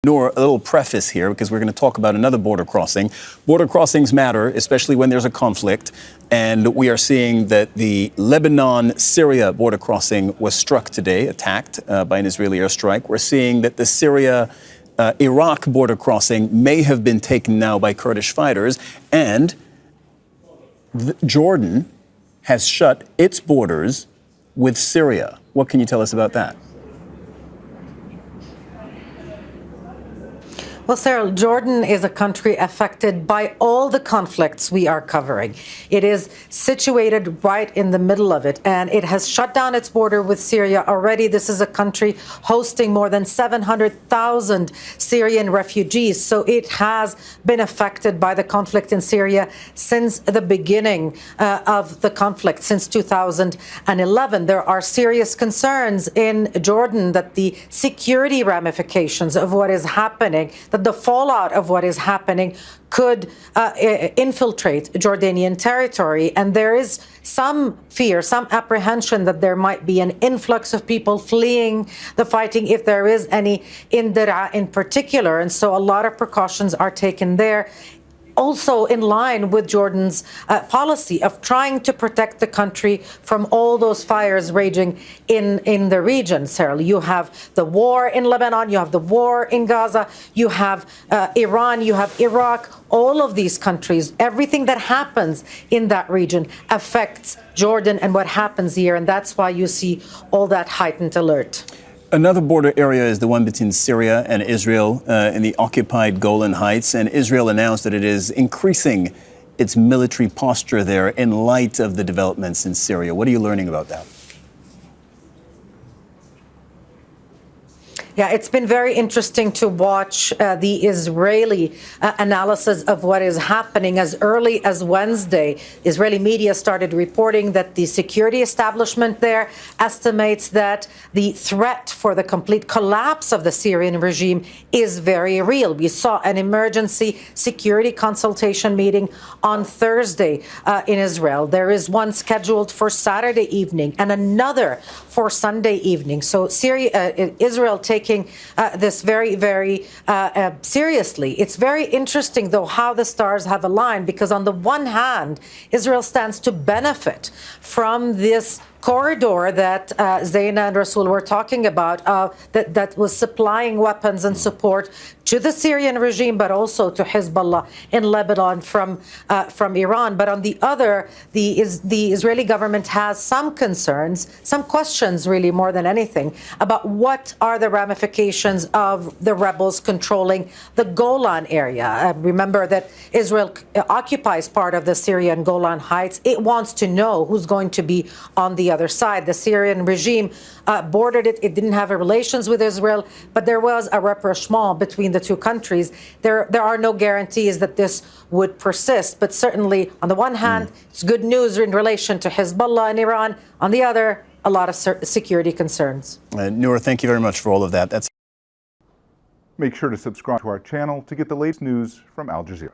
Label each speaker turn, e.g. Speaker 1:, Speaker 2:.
Speaker 1: Nour, a little preface here because we're going to talk about another border crossing. Border crossings matter, especially when there's a conflict. And we are seeing that the Lebanon-Syria border crossing was struck today, attacked by an Israeli airstrike. We're seeing that the Syria-Iraq border crossing may have been taken now by Kurdish fighters. And Jordan has shut its borders with Syria. What can you tell us about that?
Speaker 2: Well, Sarah, Jordan is a country affected by all the conflicts we are covering. It is situated right in the middle of it, and it has shut down its border with Syria already. This is a country hosting more than 700,000 Syrian refugees. So it has been affected by the conflict in Syria since the beginning of the conflict, since 2011. There are serious concerns in Jordan that the security ramifications of what is happening, that the fallout of what is happening could infiltrate Jordanian territory. And there is some fear, some apprehension that there might be an influx of people fleeing the fighting, if there is any, in Daraa in particular. And so a lot of precautions are taken there, also in line with Jordan's policy of trying to protect the country from all those fires raging in the region. Sarah, you have the war in Lebanon, you have the war in Gaza, you have Iran, you have Iraq. All of these countries, everything that happens in that region affects Jordan and what happens here. And that's why you see all that heightened alert.
Speaker 1: Another border area is the one between Syria and Israel in the occupied Golan Heights. And Israel announced that it is increasing its military posture there in light of the developments in Syria. What are you learning about that?
Speaker 2: Yeah, it's been very interesting to watch the Israeli analysis of what is happening. As early as Wednesday, Israeli media started reporting that the security establishment there estimates that the threat for the complete collapse of the Syrian regime is very real. We saw an emergency security consultation meeting on Thursday in Israel. There is one scheduled for Saturday evening and another for Sunday evening. So Israel taking this very, very seriously. It's very interesting, though, how the stars have aligned, because on the one hand, Israel stands to benefit from this corridor that Zaina and Rasul were talking about, that was supplying weapons and support to the Syrian regime, but also to Hezbollah in Lebanon from Iran. But on the other, the Israeli government has some concerns, some questions, really more than anything, about what are the ramifications of the rebels controlling the Golan area. Remember that Israel occupies part of the Syrian Golan Heights. It wants to know who's going to be on the other side. The Syrian regime bordered it. It didn't have relations with Israel, but there was a rapprochement between the two countries. There are no guarantees that this would persist, but certainly on the one hand, it's good news in relation to Hezbollah and Iran. On the other, a lot of security concerns.
Speaker 1: Nour, thank you very much for all of that.
Speaker 3: Make sure to subscribe to our channel to get the latest news from Al Jazeera.